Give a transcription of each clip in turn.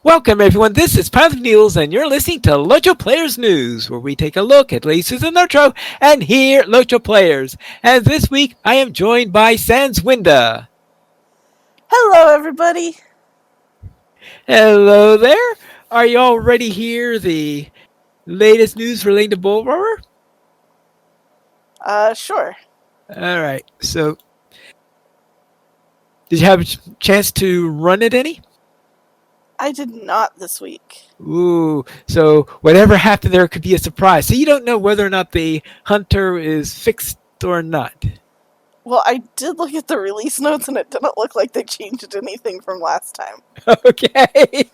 Welcome, everyone. This is Pilot News, and you're listening to LOTRO Players News, where we take a look at latest in LOTRO and hear LOTRO players. And this week, I am joined by Sanswinda. Hello, everybody. Hello there. Are you all ready to hear the latest news relating to Bull Roar? Sure. All right. So, did you have a chance to run it any? I did not this week. Ooh, so whatever happened there could be a surprise. So you don't know whether or not the hunter is fixed or not. Well, I did look at the release notes, and it didn't look like they changed anything from last time. Okay.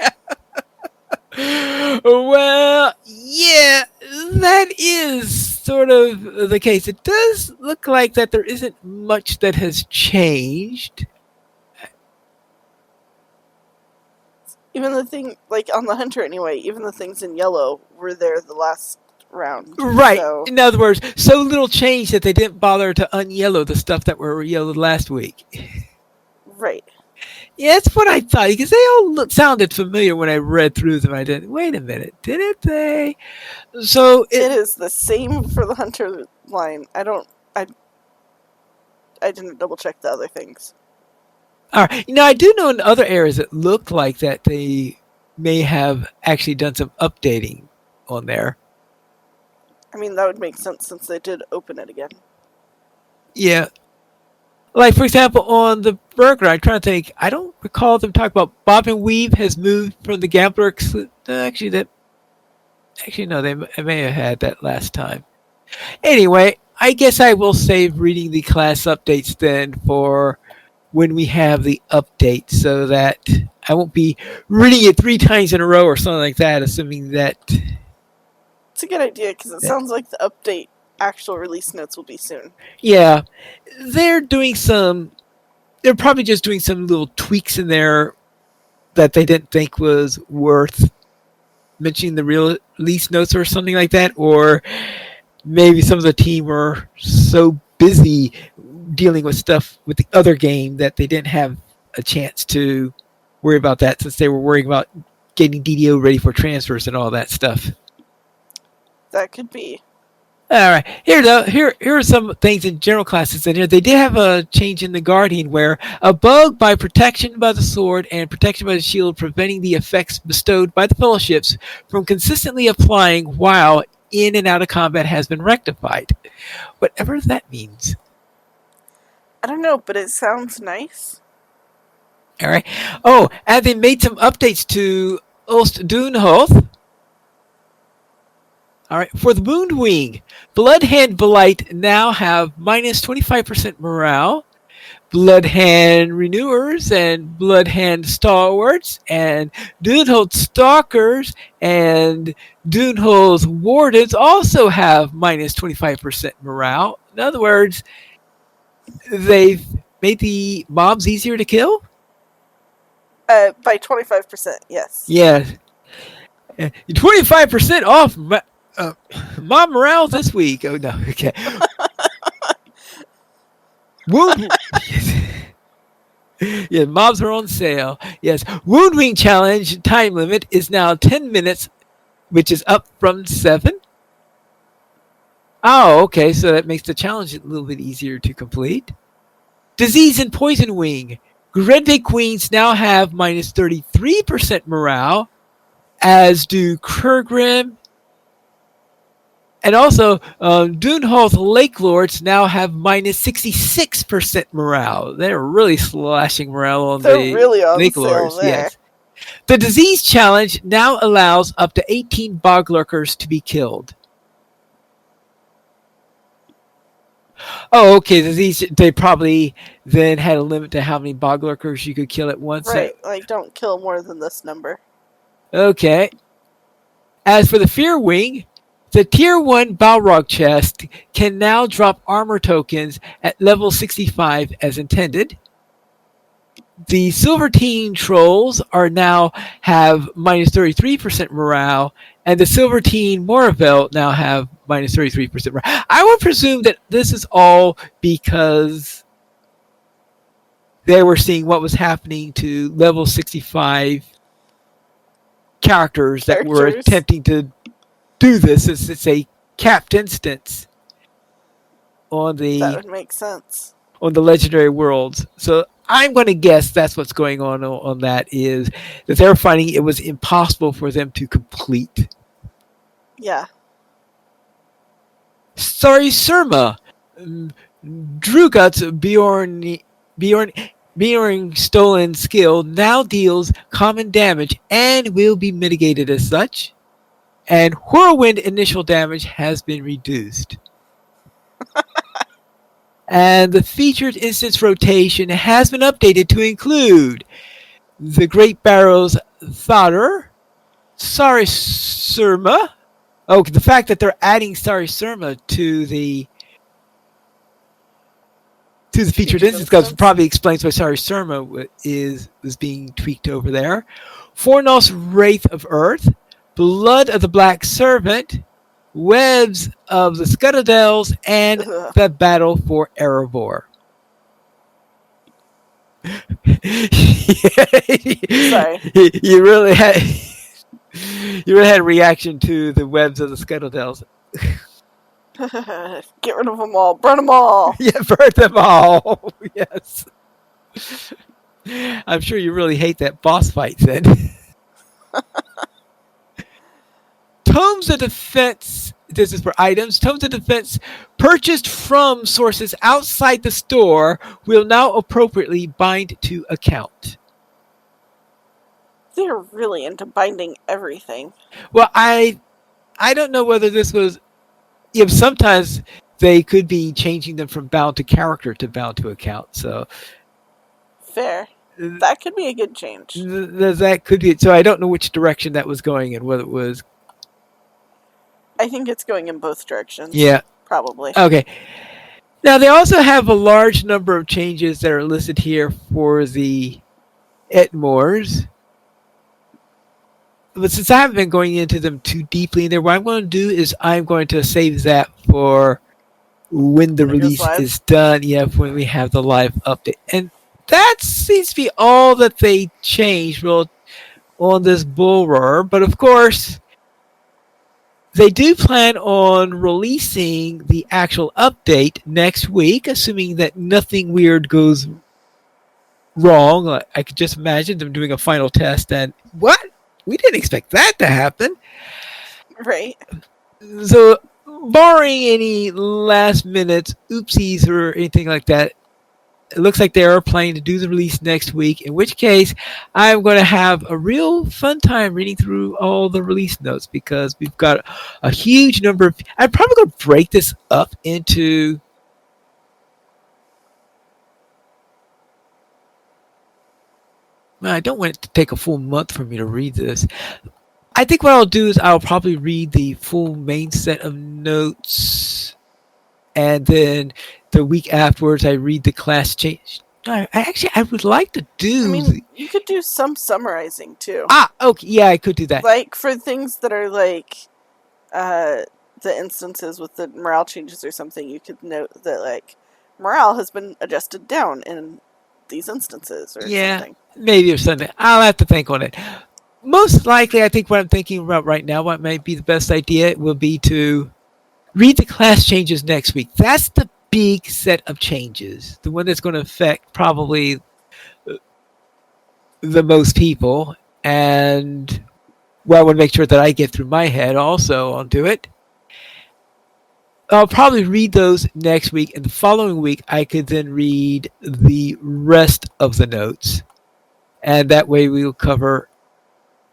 Well, yeah, that is sort of the case. It does look like that there isn't much that has changed. Even the thing, like on the hunter anyway, even the things in yellow were there the last round. Right. So, In other words, so little change that they didn't bother to unyellow the stuff that were yellowed last week. right. Yeah, that's what I thought, because they all sounded familiar when I read through them. I didn't, wait a minute, didn't they? So It is the same for the hunter line. I didn't double check the other things. all right. I do know in other areas it looked like that they may have actually done some updating on there. I mean, that would make sense since they did open it again. Yeah. Like, for example, on the burger, I'm trying to think, I don't recall them talking about Bob and Weave has moved from the Gambler. Actually, no, they may have had that last time. Anyway, I guess I will save reading the class updates then for when we have the update, so that I won't be reading it 3 times in a row or something like that, assuming that. It's a good idea because it sounds like the update actual release notes will be soon. Yeah, they're probably just doing some little tweaks in there that they didn't think was worth mentioning the release notes or something like that, or maybe some of the team were so busy dealing with stuff with the other game that they didn't have a chance to worry about that, since they were worrying about getting DDO ready for transfers and all that stuff. That could be. All right, here are some things in general classes in here. They did have a change in the Guardian where a bug by protection by the sword and protection by the shield preventing the effects bestowed by the fellowships from consistently applying while in and out of combat has been rectified. Whatever that means. I don't know, but it sounds nice. All right. Oh, and they made some updates to Ulst Doonhoth. All right. For the Moonwing, Bloodhand Blight now have minus 25% morale. Bloodhand Renewers and Bloodhand Stalwarts and Doonholt Stalkers and Doonholt's Wardens also have minus 25% morale. In other words, they've made the mobs easier to kill? By 25%, yes. Yeah. 25% off mob morale this week. Oh, no. Okay. Wound. Yeah, mobs are on sale. Yes. Wound Wing Challenge time limit is now 10 minutes, which is up from 7. Oh, okay. So that makes the challenge a little bit easier to complete. Disease and Poison Wing. Gredvig Queens now have minus 33% morale, as do Kurgrim. And also, Doonholt Lake Lords now have minus 66% morale. They're really slashing morale on They're the really on Lake sale Lords. there. Yes. The Disease Challenge now allows up to 18 bog lurkers to be killed. Oh, okay. They probably then had a limit to how many bog lurkers you could kill at once. Right, like don't kill more than this number. Okay. As for the Fear Wing, the Tier 1 Balrog chest can now drop armor tokens at level 65 as intended. The Silver Team Trolls are now have minus 33% morale, and the Silver Team Moravelt now have minus 33% morale. I would presume that this is all because they were seeing what was happening to level 65 characters that were Characters. attempting to do this, since it's a capped instance on That the would make sense. legendary worlds. So I'm going to guess that's what's going on that, is that they're finding it was impossible for them to complete. Yeah. Sorry, Surma. Drugut's Bjorn stolen skill now deals common damage and will be mitigated as such. And Whirlwind initial damage has been reduced. And the featured instance rotation has been updated to include the Great Barrow's Thoughter, Sorry Surma. Oh, the fact that they're adding Sorry Surma to the featured instance probably explains why Sorry Surma was being tweaked over there. Fornos Wraith of Earth, Blood of the Black Servant, Webs of the Scuttledales, and Ugh. the Battle for Erebor. Sorry. You really had a reaction to the Webs of the Scuttledales. Get rid of them all. Burn them all. Yeah, burn them all. Yes. I'm sure you really hate that boss fight then. Tomes of Defense, this is for items, Tomes of Defense purchased from sources outside the store will now appropriately bind to account. They're really into binding everything. Well, I don't know whether this was... Yeah, sometimes they could be changing them from bound to character to bound to account, so... Fair. That could be a good change. That could be... So I don't know which direction that was going in, whether it was... I think it's going in both directions. Yeah. Probably. Okay. Now, they also have a large number of changes that are listed here for the Etmors. But since I haven't been going into them too deeply in there, what I'm going to do is I'm going to save that for when the release is done. Yeah, when we have the live update. And that seems to be all that they changed on this bull roar. But of course, they do plan on releasing the actual update next week, assuming that nothing weird goes wrong. I could just imagine them doing a final test and what? We didn't expect that to happen. Right. So, barring any last minute oopsies or anything like that, it looks like they are planning to do the release next week, in which case I'm going to have a real fun time reading through all the release notes, because we've got a huge number of... I'm probably going to break this up into... Well, I don't want it to take a full month for me to read this. I think what I'll do is I'll probably read the full main set of notes, and then the week afterwards I read the class change. I would like to do... I mean, you could do some summarizing too. Okay, yeah, I could do that. Like for things that are like the instances with the morale changes or something, you could note that like morale has been adjusted down in these instances or something. Maybe or something. I'll have to think on it. Most likely, I think what I'm thinking about right now, what might be the best idea, will be to read the class changes next week. That's the big set of changes. The one that's going to affect probably the most people. And, well, I want to make sure that I get through my head also onto it. I'll probably read those next week, and the following week I could then read the rest of the notes. And that way we'll cover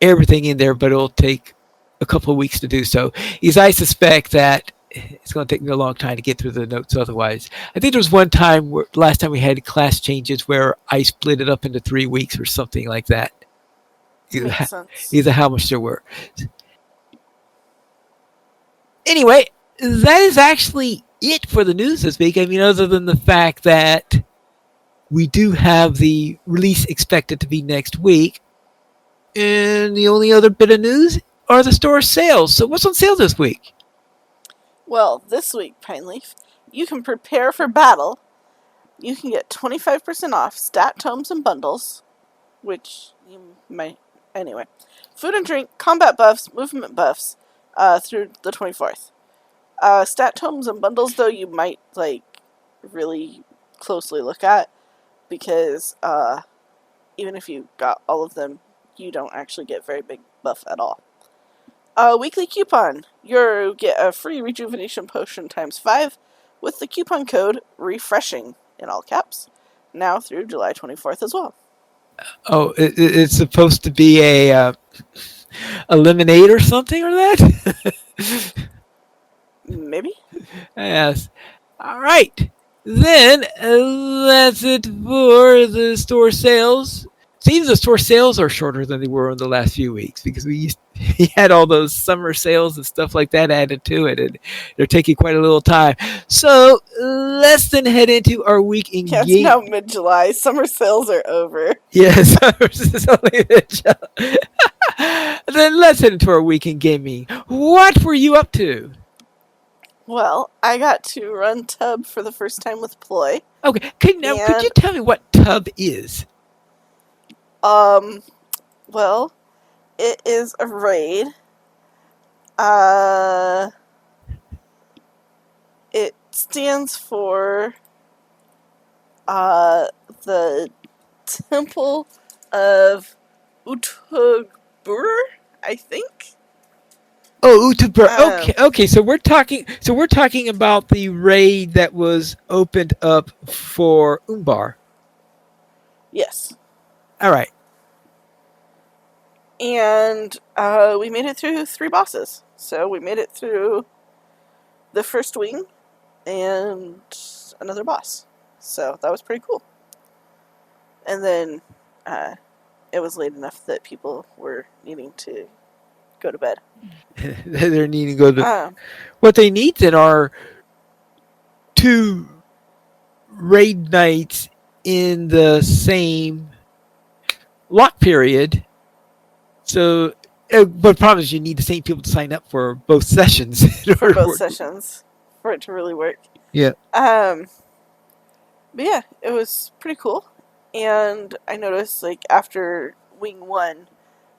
everything in there, but it'll take a couple of weeks to do so. Because I suspect that it's going to take me a long time to get through the notes otherwise. I think there was one time, last time we had class changes, where I split it up into 3 weeks or something like that. Makes sense. Either how much there were. Anyway, that is actually it for the news this week. I mean, other than the fact that we do have the release expected to be next week. And the only other bit of news are the store sales. So what's on sale this week? Well, this week, Pine Leaf, you can prepare for battle. You can get 25% off stat tomes and bundles, which you might Anyway, food and drink, combat buffs, movement buffs, through the 24th. Stat tomes and bundles, though, you might like really closely look at because even if you got all of them, you don't actually get very big buff at all. Weekly coupon. You get a free rejuvenation potion ×5 with the coupon code REFRESHING in all caps. Now through July 24th as well. Oh, it's supposed to be a lemonade or something or that? Maybe? Yes. All right. Then that's it for the store sales. See, the store sales are shorter than they were in the last few weeks because we had all those summer sales and stuff like that added to it, and they're taking quite a little time. So let's then head into our week in Yeah, it's game. now mid-July. Summer sales are over. Yes, it's only then let's head into our week in gaming. What were you up to? Well, I got to run Tub for the first time with Ploy. Okay, could you tell me what Tub is? Well, it is a raid. It stands for the Temple of Utugbur, I think. Oh, Utubur. Okay. So we're talking about the raid that was opened up for Umbar. Yes. All right. And we made it through 3 bosses. So we made it through the first wing and another boss. So that was pretty cool. And then it was late enough that people were needing to go to bed. They're needing to go to. What they need then are 2 raid nights in the same lock period. So, but the problem is you need the same people to sign up for both sessions. For both sessions, for it to really work. Yeah. But yeah, it was pretty cool. And I noticed, like, after Wing 1,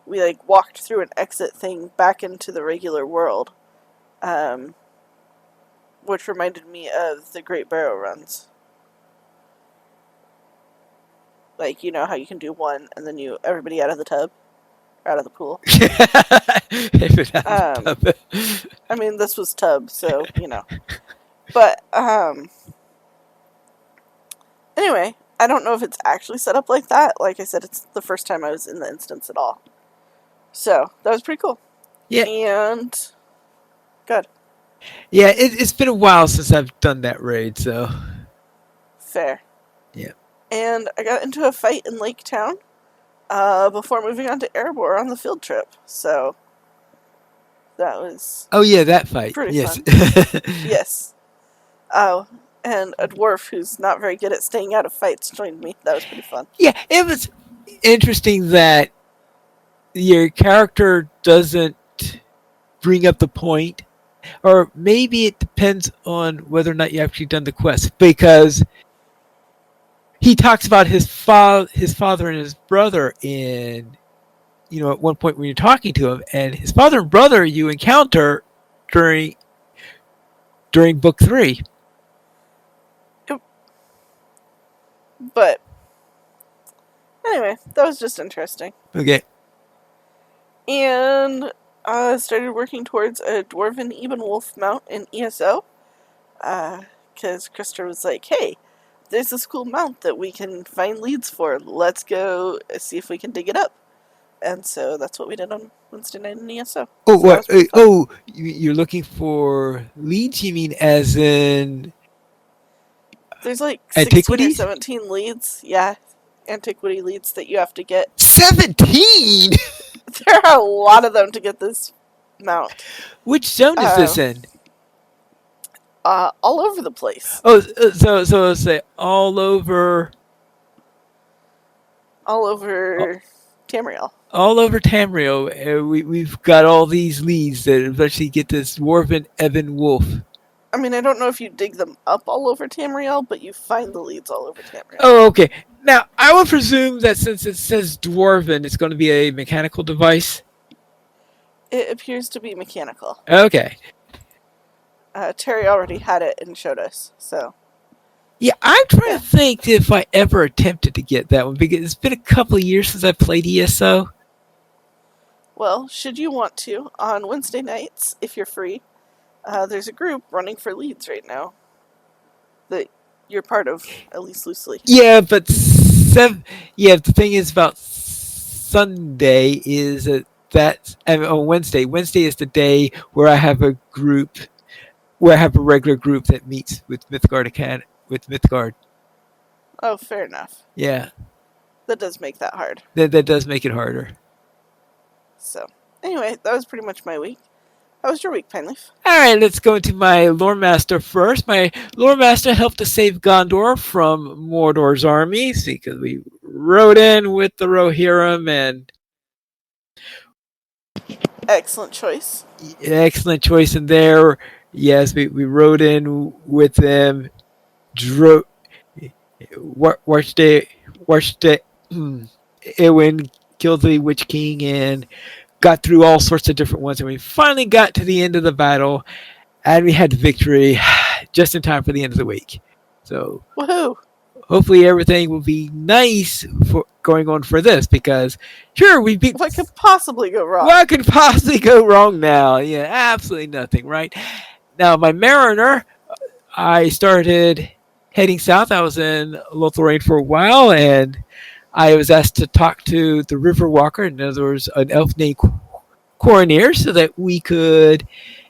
we, like, walked through an exit thing back into the regular world. Which reminded me of the Great Barrow runs. Like, you know how you can do one and then everybody out of the tub? Or out of the pool. I mean, this was tub, so, you know. But, anyway, I don't know if it's actually set up like that. Like I said, it's the first time I was in the instance at all. So, that was pretty cool. Yeah. And good. Yeah, it's been a while since I've done that raid, so. Fair. Yeah. And I got into a fight in Lake Town before moving on to Erebor on the field trip. So, that was... Oh, yeah, that fight. Pretty fun. Yes. Oh, and a dwarf who's not very good at staying out of fights joined me. That was pretty fun. Yeah, it was interesting that your character doesn't bring up the point, or maybe it depends on whether or not you actually done the quest, because he talks about his father and his brother in, at one point when you're talking to him, and his father and brother you encounter during book 3. But anyway, that was just interesting. Okay. And I started working towards a Dwarven Ebenwolf mount in ESO. Because Krista was like, hey, there's this cool mount that we can find leads for. Let's go see if we can dig it up. And so that's what we did on Wednesday night in ESO. Oh, so what? You're looking for leads? You mean as in... There's like antiquities? 16 or 17 leads. Yeah, antiquity leads that you have to get. 17?! There are a lot of them to get this mount. Which zone is this in? All over the place. Oh, so let's say all over... Tamriel. All over Tamriel. We've got all these leads that eventually get this Dwarven Evan Wolf. I mean, I don't know if you dig them up all over Tamriel, but you find the leads all over Tamriel. Oh, okay. Now, I would presume that since it says dwarven, it's going to be a mechanical device. It appears to be mechanical. Okay. Terry already had it and showed us, so Yeah, I'm trying yeah. to think if I ever attempted to get that one because it's been a couple of years since I played ESO. Well, should you want to, on Wednesday nights, if you're free, there's a group running for leads right now that you're part of, at least loosely. Yeah, but yeah, the thing is about Sunday is that I mean, on Wednesday. Wednesday is the day where I have a group, where I have a regular group that meets with Mythgard. Oh, fair enough. Yeah, That does make that hard. that does make it harder. So, anyway, that was pretty much my week. How was your week, Pineleaf? All right, let's go into my lore master first. My lore master helped to save Gondor from Mordor's armies because we rode in with the Rohirrim, and Excellent choice. excellent choice in there. Yes, we rode in with them. Dro- watched it. Eowyn killed the Witch King and got through all sorts of different ones, and we finally got to the end of the battle, and we had victory just in time for the end of the week. So Woohoo! hopefully everything will be nice for going on for this because sure we beat. What could possibly go wrong? What could possibly go wrong now? Yeah, absolutely nothing, right? Now my Mariner, I started heading south. I was in Lothlorien for a while, and I was asked to talk to the River Walker, in other words, an elf named Coroneer, so that we could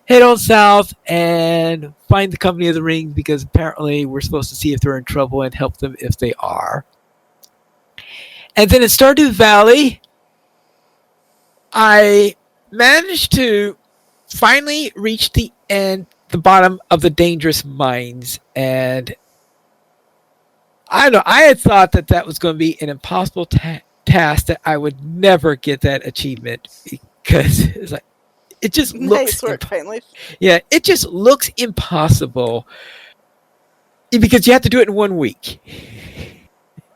head on south and find the Company of the Ring because apparently we're supposed to see if they're in trouble and help them if they are. And then in Stardew Valley, I managed to finally reach the bottom of the dangerous mines, and I don't know. I had thought that that was going to be an impossible task that I would never get that achievement because it's like it just looks Nice work, Pineleaf. yeah, it just looks impossible because you have to do it in 1 week.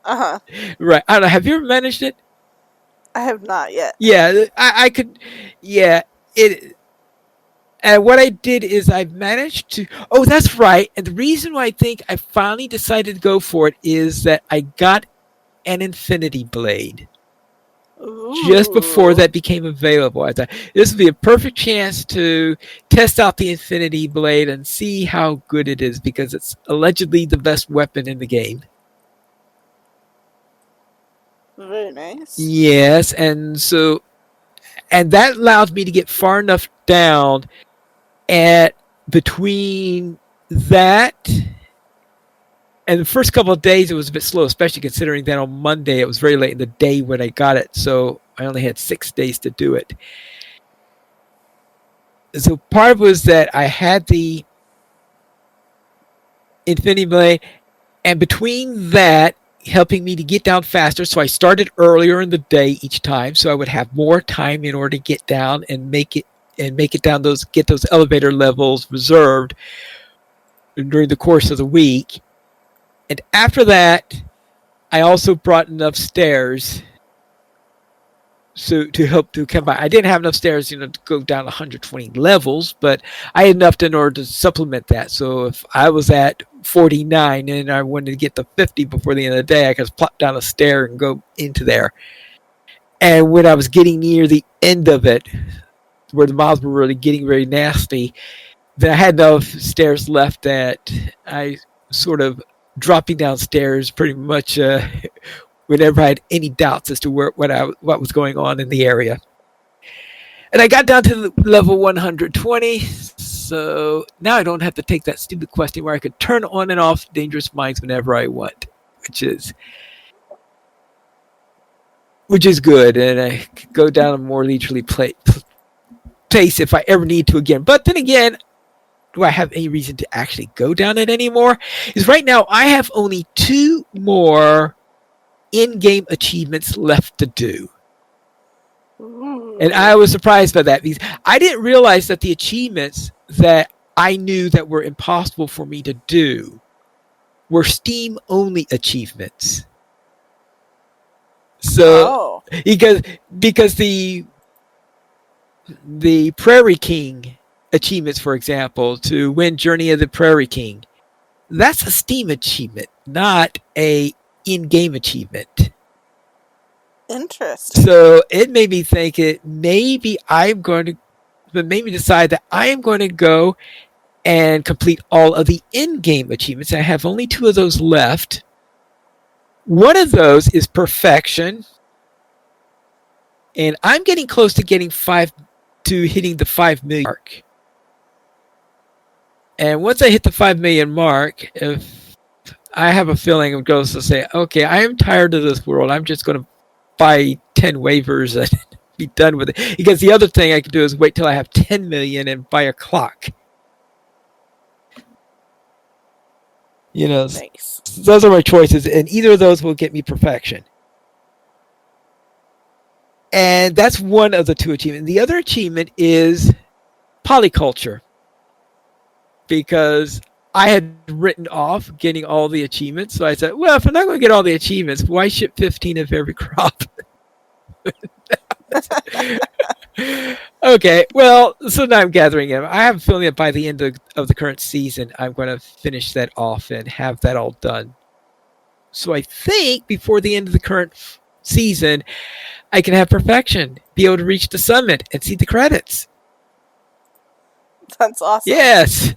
Uh-huh. Right? I don't know. Have you ever managed it? I have not yet. Yeah, I could. Yeah, it. And what I did is I managed to. Oh, that's right. And the reason why I think I finally decided to go for it is that I got an Infinity Blade just before Ooh. that became available. I thought this would be a perfect chance to test out the Infinity Blade and see how good it is because it's allegedly the best weapon in the game. Very nice. Yes, and that allowed me to get far enough down at between that and the first couple of days it was a bit slow, especially considering that on Monday it was very late in the day when I got it, so I only had 6 days to do it. So part of it was that I had the Infinity Blade, and between that helping me to get down faster, so I started earlier in the day each time, so I would have more time in order to get down and make it down get those elevator levels reserved during the course of the week. And after that, I also brought enough stairs so to help to come by. I didn't have enough stairs, to go down 120 levels, but I had enough in order to supplement that. So if I was at 49 and I wanted to get to 50 before the end of the day, I could just plop down a stair and go into there. And when I was getting near the end of it, where the mobs were really getting very nasty, then I had enough stairs left that I sort of dropping downstairs pretty much whenever I had any doubts as to what was going on in the area. And I got down to level 120, so now I don't have to take that stupid quest where I could turn on and off dangerous mines whenever I want, which is good, and I could go down a more leisurely place if I ever need to again. But then again, do I have any reason to actually go down it anymore? Is right now I have only 2 more in-game achievements left to do. Ooh. And I was surprised by that because I didn't realize that the achievements that I knew that were impossible for me to do were Steam-only achievements. So Oh, because because the Prairie King achievements, for example, to win Journey of the Prairie King, that's a Steam achievement, not a in-game achievement. interesting. So it made me think it maybe I'm going to, but made me decide that I am going to go and complete all of the in-game achievements. I have only two of those left. One of those is perfection, and I'm getting close to getting hitting the 5 million mark. And once I hit the 5 million mark, if I have a feeling it goes to say, okay, I am tired of this world. I'm just going to buy 10 waivers and be done with it. Because the other thing I could do is wait till I have 10 million and buy a clock. You know, Nice. those are my choices, and either of those will get me perfection. And that's one of the two achievements. The other achievement is polyculture, because I had written off getting all the achievements. So I said, well, if I'm not going to get all the achievements, why ship 15 of every crop? Okay, well, so now I'm gathering them. I have a feeling that by the end of the current season, I'm going to finish that off and have that all done. So I think before the end of the current season, I can have perfection, be able to reach the summit and see the credits. That's awesome. Yes,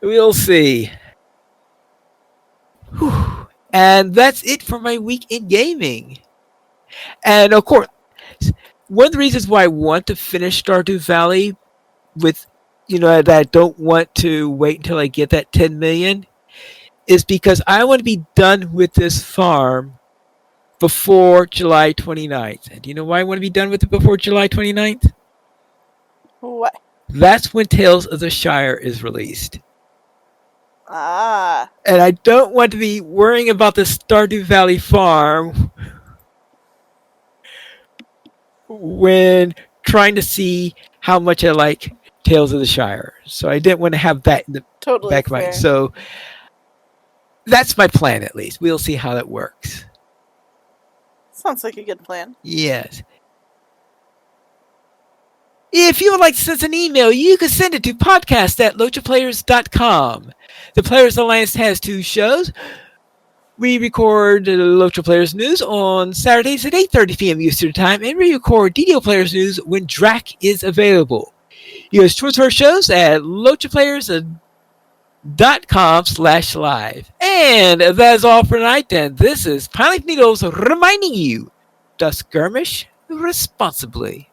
we'll see. Whew. And that's it for my week in gaming. And of course, one of the reasons why I want to finish Stardew Valley with, that I don't want to wait until I get that 10 million is because I want to be done with this farm before July 29th. And do you know why I want to be done with it before July 29th? What? That's when Tales of the Shire is released. Ah. And I don't want to be worrying about the Stardew Valley farm when trying to see how much I like Tales of the Shire. So I didn't want to have that in the Totally back of my fair. mind. So that's my plan, at least. We'll see how that works. Sounds like a good plan. Yes. If you would like to send us an email, you can send it to podcast@lotraplayers.com. The Players Alliance has two shows. We record LOTRO Players News on Saturdays at 8:30 p.m. Eastern Time, and we record DDO Players News when DRAC is available. You can choose our shows at lotraplayers.com/live. And that's all for tonight, and this is Pilot Needles reminding you to skirmish responsibly.